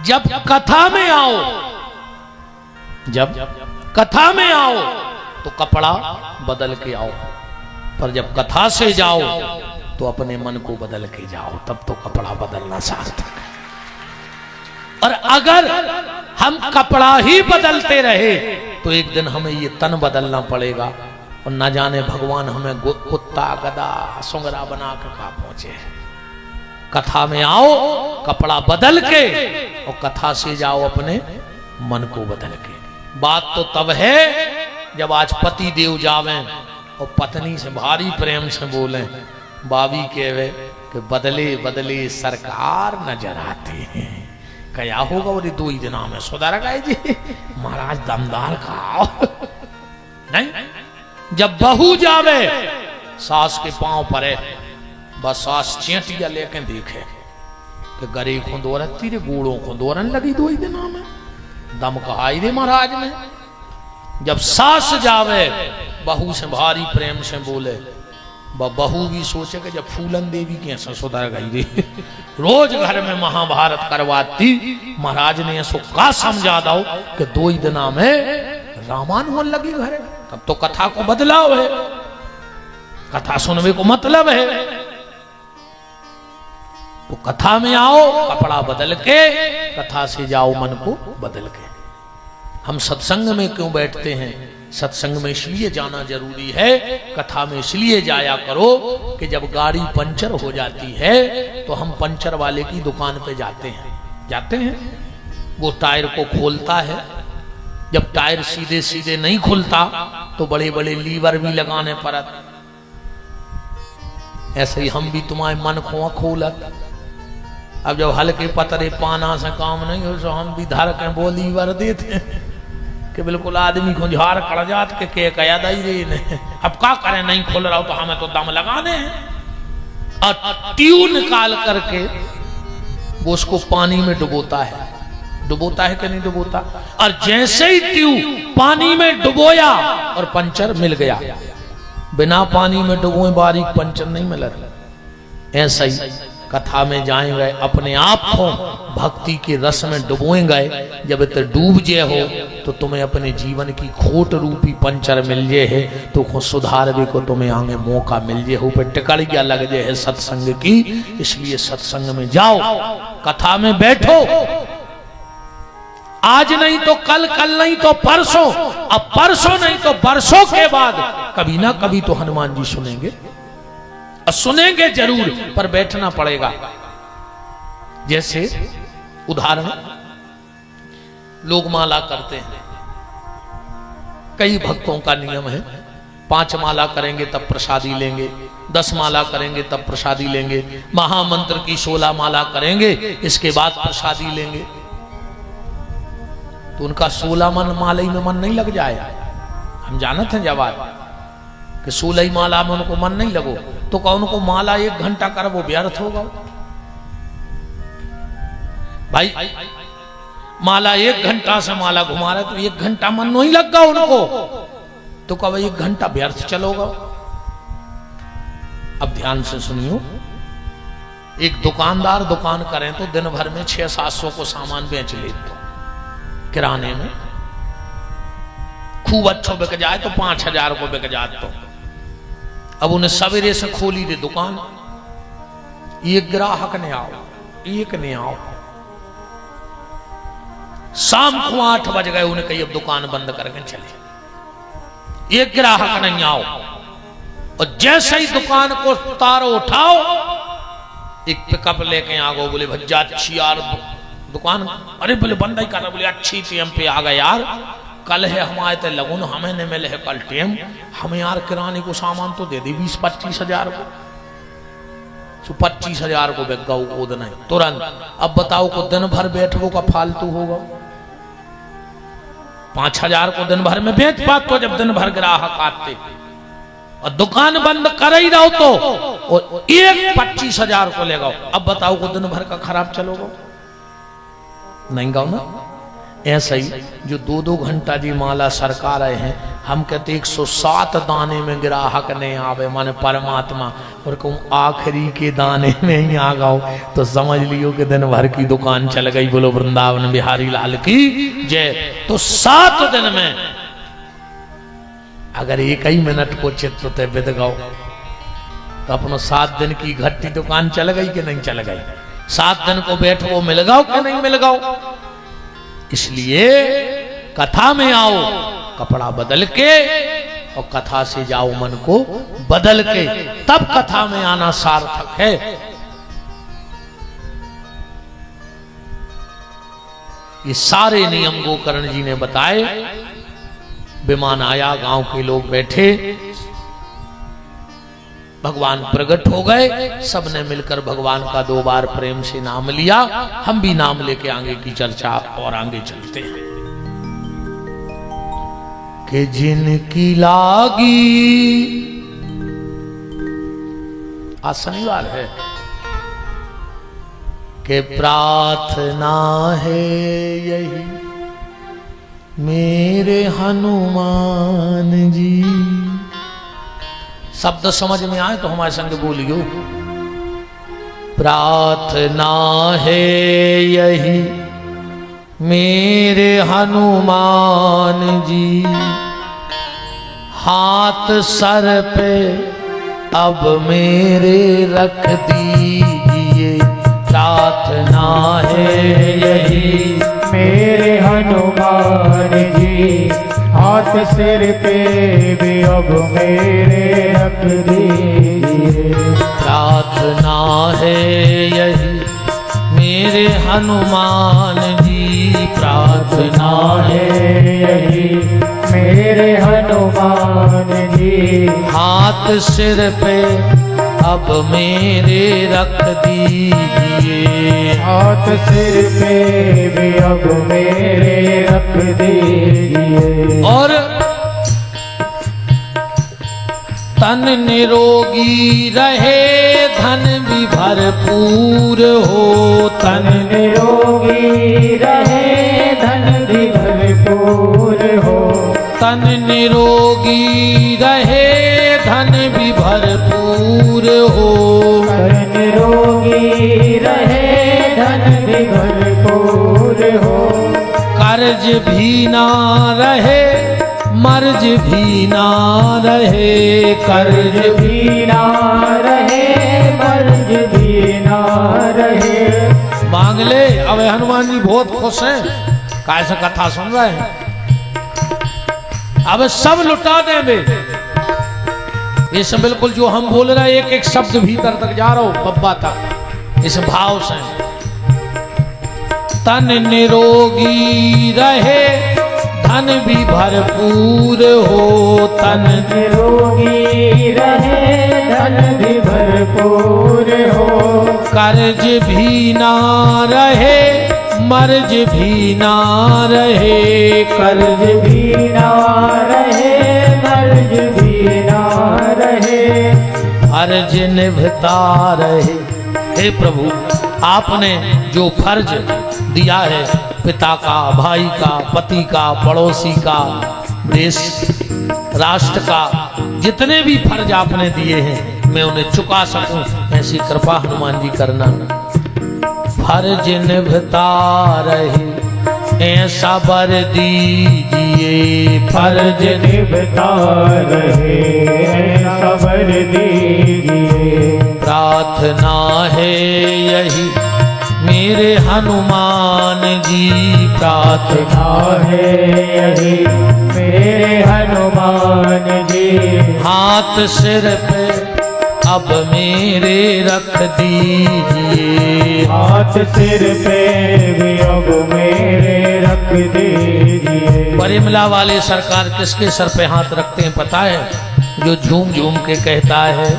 जब कथा में आओ, जब कथा में आओ तो कपड़ा बदल के आओ, पर जब कथा से जाओ तो अपने मन को बदल के जाओ, तब तो कपड़ा बदलना सार्थक है। और अगर हम कपड़ा ही बदलते रहे तो एक दिन हमें ये तन बदलना पड़ेगा, और न जाने भगवान हमें कुत्ता गधा सुंगरा बना के कहा पहुंचे। कथा में आओ कपड़ा बदल के, और कथा से जाओ अपने मन को बदल के। बात तो तब है जब आज पति देव जावे और पत्नी से भारी प्रेम से बोले, बाबी कहवे कि बदले बदले सरकार नजर आती है। क्या होगा वो 2 ही दिनों में सुधर गए जी, महाराज दमदार खाओ। नहीं, जब बहू जावे सास के पांव परे, बस सास चेटिया लेके देखे कि गरी खुंदोर तेरे गोड़ों खुंदोरन लगी 2 ही दिनों में, दम कहाई दे महाराज ने। जब सास जावे बहू से भारी प्रेम से बोले, बहू भी सोचे कि जब फूलन देवी कैसे सुधर गई रे, रोज घर में महाभारत करवाती, महाराज ने ऐसो का समझा दो कि 2 ही दिना में रामायण होने लगी घर। तब तो कथा को बदलाव है, कथा सुनने को मतलब है। तो कथा में आओ कपड़ा बदल के, कथा से जाओ मन को बदल के। हम सत्संग में क्यों बैठते हैं? सत्संग में इसलिए जाना जरूरी है, कथा में इसलिए जाया करो कि जब गाड़ी पंचर हो जाती है तो हम पंचर वाले की दुकान पे जाते हैं, वो टायर को खोलता है। जब टायर सीधे सीधे नहीं खुलता तो बड़े बड़े लीवर भी लगाने पड़त। ऐसे ही हम भी तुम्हारे मन को खोलत। अब जब हल्के पतरे पाना से काम नहीं हो तो हम भी धर के वो लीवर देते हैं कि बिल्कुल आदमी को झाड़ कड़ जात के कया दई रही ने। अब क्या करें, नहीं खोल रहा हो तो हमें तो दम लगाने हैं। और ट्यूब निकाल करके वो उसको पानी में डुबोता है कि नहीं डुबोता। और जैसे ही ट्यूब पानी में डुबोया और पंचर मिल गया, बिना पानी में डुबोए बारीक पंचर नहीं मिला। ऐसा ही कथा में जाएंगे, अपने आप को भक्ति के रस में डुबोएंगे। जब इतने डूब जे हो तो तुम्हें अपने जीवन की खोट रूपी पंचर मिल जे है, तो खुद सुधारने को तुम्हें आगे मौका मिल जे हो, पे टिकड़िया लग जे है सत्संग की। इसलिए सत्संग में जाओ, कथा में बैठो, आज नहीं तो कल, कल नहीं तो परसों, अब परसों नहीं तो बरसों के बाद कभी ना कभी तो हनुमान जी सुनेंगे, और सुनेंगे जरूर, पर बैठना पड़ेगा। जैसे उदाहरण, लोग माला करते हैं, कई भक्तों का नियम है 5 माला करेंगे तब प्रसादी लेंगे, 10 माला करेंगे तब प्रसादी लेंगे, महामंत्र की 16 माला करेंगे इसके बाद प्रसादी लेंगे। तो उनका 16 माला में मन नहीं लग जाए? हम जानते हैं जवाब कि 16 माला में उनको मन नहीं लगो तो क्या उनको माला 1 घंटा कर वो व्यर्थ होगा? भाई माला 1 घंटा से माला घुमा रहे तो 1 घंटा मन नहीं लग गया उनको, तो क्या 1 घंटा व्यर्थ चलोगा? अब ध्यान से सुनियो, एक दुकानदार दुकान करें तो दिन भर में 600-700 को सामान बेच लेते किराने में, खूब अच्छा बिक जाए तो 5000 को बिक जाए। तो अब उन्हें सवेरे से खोली दे दुकान, एक ग्राहक ने आओ, एक ने आओ, शाम को 8 बज गए, उन्हें कही अब दुकान बंद करके चले, एक ग्राहक नहीं आओ। और जैसे ही दुकान को तारो उठाओ, एक पिकअप लेके आ गो, बोले भज्जा अच्छी यार दुकान, अरे बोले बंद ही कर, बोले अच्छी टीएम पे आ गए यार, कल है हमारे ते लगुन, हमें नहीं मिले है कल टीएम, हमें यार किराने को सामान तो दे दी 20-25 हजार को, तो 25 हजार को बिक गऊ कूद नहीं तुरंत। अब बताओ को दिन भर बैठो का फालतू होगा? 5000 को दिन भर में बेच पात तो जब दिन भर ग्राहक आते, और दुकान बंद कर ही रहो तो और एक 25,000 को ले गाओ। अब बताओ को दिन भर का खराब चलोगा? नहीं गाओ ना। ऐसा ही जो 2-2 घंटा जी माला सरका रहे हैं, हम कहते 107 दाने में ग्राहक नहीं आवे, माने परमात्मा, और कहूँ आखिरी के दाने में ही आ गाओ तो समझ लियो कि दिन भर की दुकान चल गई। बोलो वृंदावन बिहारी लाल की जय। तो 7 दिन में अगर एक ही मिनट को चित्त ते विद गाओ तो अपनो 7 दिन की घट्टी दुकान चल गई कि नहीं चल गई? 7 दिन को बैठो वो मिल गाओ कि नहीं मिल गाओ? इसलिए कथा में आओ कपड़ा बदल के और कथा से जाओ मन को बदल के, तब कथा में आना सार्थक है। ये सारे नियम गोकर्ण जी ने बताए। विमान आया, गांव के लोग बैठे, भगवान प्रकट हो गए, सबने मिलकर भगवान का 2 बार प्रेम से नाम लिया। हम भी नाम लेके आगे की चर्चा और आगे चलते हैं। कि जिनकी लागी, आज शनिवार है, कि प्रार्थना है यही मेरे हनुमान जी। शब्द समझ में आए तो हमारे संग बोलियो। प्रार्थना है यही मेरे हनुमान जी, हाथ सर पे अब मेरे रख दीजिए। प्रार्थना है यही मेरे हनुमान जी, हाथ सिर पे भी अब मेरे रख दीजिए। प्रार्थना है यही मेरे हनुमान जी, प्रार्थना है यही मेरे हनुमान जी, हाथ सिर पे अब मेरे रख दीजिए। हाथ सिर पे भी अब मेरे रख दीजिए। और तन निरोगी रहे धन भी भरपूर हो, तन निरोगी रहे धन भी भरपूर हो। तन निरोगी रहे धन भी भरपूर हो। तन निरोगी रहे धन भी भरपूर हो। कर्ज भी ना रहे मर्ज भी ना रहे, कर्ज भी ना रहे मर्ज भी ना रहे। मांग ले। अब हनुमान जी बहुत खुश हैं, कैसे कथा सुन रहे हैं। अब सब लुटा दे बे। ये सब बिल्कुल जो हम बोल रहे हैं, एक एक शब्द भीतर तक जा रहा हो बब्बा तक, इस भाव से। तन निरोगी रहे धन भी भरपूर हो, तन निरोगी रहे धन भी भरपूर हो। कर्ज भी ना रहे मर्ज भी ना रहे, कर्ज भी ना रहे मर्ज भी ना रहे। फर्ज निभता रहे। हे प्रभु, आपने जो फर्ज दिया है पिता का, भाई का, पति का, पड़ोसी का, देश राष्ट्र का, जितने भी फर्ज आपने दिए हैं मैं उन्हें चुका सकूं, ऐसी कृपा हनुमान जी करना। फर्ज निभता रहे ऐसा वर दीजिए। फर्ज निभता रहे ऐसा वर दीजिए। प्रार्थना है यही मेरे हनुमान जी, प्रार्थना है यही मेरे हनुमान जी। हाथ सिर पे अब मेरे रख दीजिए। हाथ सिर पे भी अब मेरे रख दीजिए। परिमला वाले सरकार किसके सर पे हाथ रखते हैं पता है? जो झूम झूम के कहता है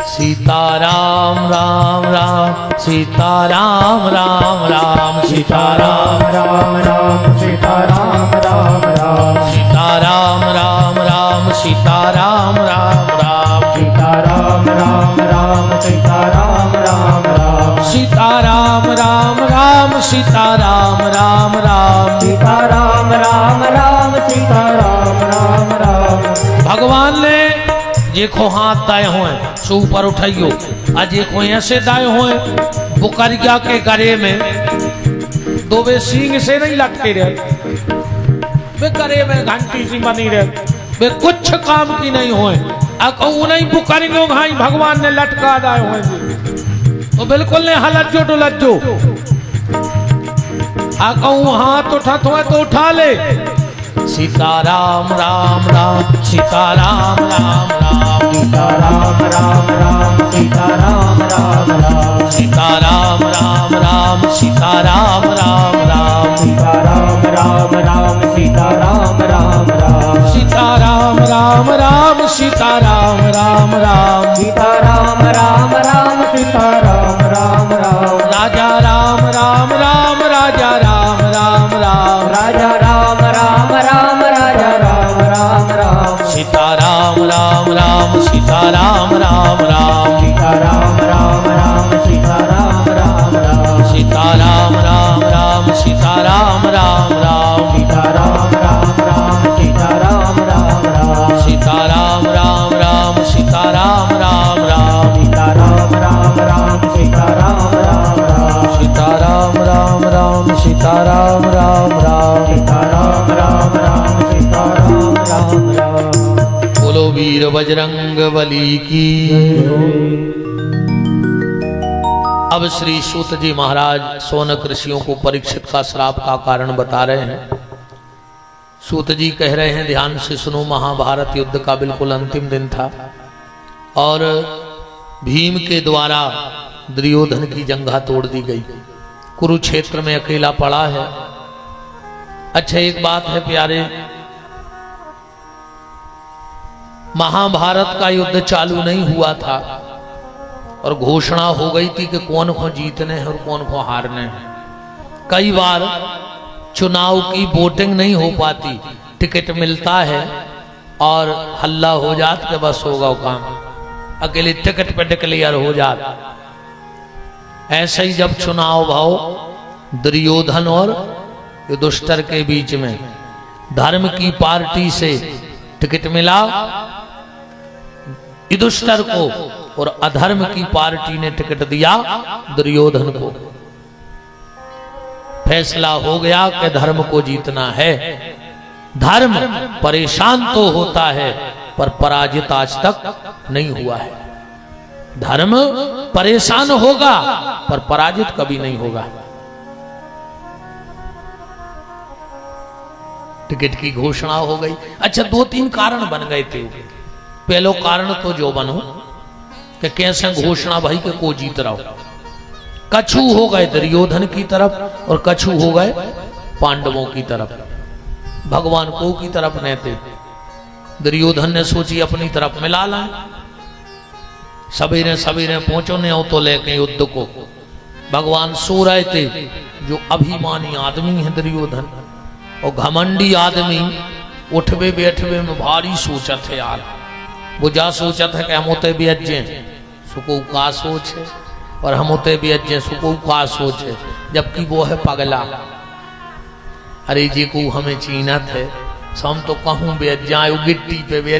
सीताराम राम राम सीताराम राम राम सीताराम राम राम सीताराम राम राम सीताराम राम राम सीताराम राम राम सीताराम राम राम सीताराम राम राम सीताराम राम राम सीताराम राम राम सीताराम राम राम सीताराम राम राम। भगवान ने देखो हाथ दाए हुए सो ऊपर उठाइयो, आज देखो ऐसे दाए हुए बुकरिया के गले में दो वे सींग से नहीं लटके रहे, वे गले में घंटी सी बनी रहे, वे कुछ काम की नहीं हुए। नहीं बुकरियों भाई भगवान ने लटका दाए हुए तो बिल्कुल नहीं हलज्जो डुलज्जो। हाथ उठाते हुए तो उठा ले। सीताराम राम राम सीताराम राम राम सीताराम राम राम सीताराम राम राम। सीताराम राम राम सीताराम राम राम सीताराम राम राम सीताराम राम राम। सीताराम राम राम सीताराम राम राम सीताराम राम राम सीताराम राम राम। राजा राम राम राम राजा राम राम राम राजा राम राम राम राजा राम राम राम। सीताराम राम राम सीताराम राम राम सीताराम राम राम सीताराम राम राम। सीताराम राम राम सीताराम राम राम सीताराम राम राम सीताराम राम राम। सीताराम राम राम सीताराम राम राम सीताराम राम राम सीताराम राम राम। सीताराम राम राम सीताराम राम राम सीताराम राम राम सीताराम राम राम। बोलो वीर बजरंग बली की। अब श्री सूत जी महाराज सोनक ऋषियों को परीक्षित का श्राप का कारण बता रहे हैं। सूत जी कह रहे हैं ध्यान से सुनो, महाभारत युद्ध का बिल्कुल अंतिम दिन था और भीम के द्वारा दुर्योधन की जंघा तोड़ दी गई, कुरुक्षेत्र में अकेला पड़ा है। अच्छा एक बात है प्यारे, महाभारत का युद्ध चालू नहीं हुआ था और घोषणा हो गई थी कि कौन को जीतने हैं और कौन को हारने हैं। कई बार चुनाव की वोटिंग नहीं हो पाती, टिकट मिलता है और हल्ला हो जात के बस होगा वो काम, अकेले टिकट पे डिक्लेयर हो जाता। ऐसे ही जब चुनाव भाव दुर्योधन और युधिष्ठिर के बीच में धर्म की पार्टी से टिकट मिला युधिष्ठिर को और अधर्म की पार्टी ने टिकट दिया दुर्योधन को। फैसला हो गया कि धर्म को जीतना है। धर्म परेशान तो होता है पर पराजित आज तक नहीं हुआ है। धर्म परेशान होगा पर पराजित कभी नहीं होगा। टिकट की घोषणा हो गई। अच्छा दो तीन कारण बन गए थे। पहलो कारण तो जो बनो कि कैसे घोषणा भाई के को जीत रहा हो। कछु हो गए दुर्योधन की तरफ और कछु हो गए पांडवों की तरफ, भगवान को की तरफ नहीं थे। दुर्योधन ने सोची अपनी तरफ मिला लाए, सवेरे सवेरे पहुंचो ने हो तो लेके युद्ध को। भगवान सो रहे थे। जो अभिमानी आदमी है दुर्योधन और घमंडी आदमी, उठवे बैठवे में भारी सोचत है यार। वो जा सोचत है कि हम होते भी अज्जे सुको का सोच है और हम होते भी अज्जे सुको का सोच है, जबकि वो है पगला। अरे जी को हमें चीनत है, हम तो कहूँ बेच जाए गिट्टी पे बेच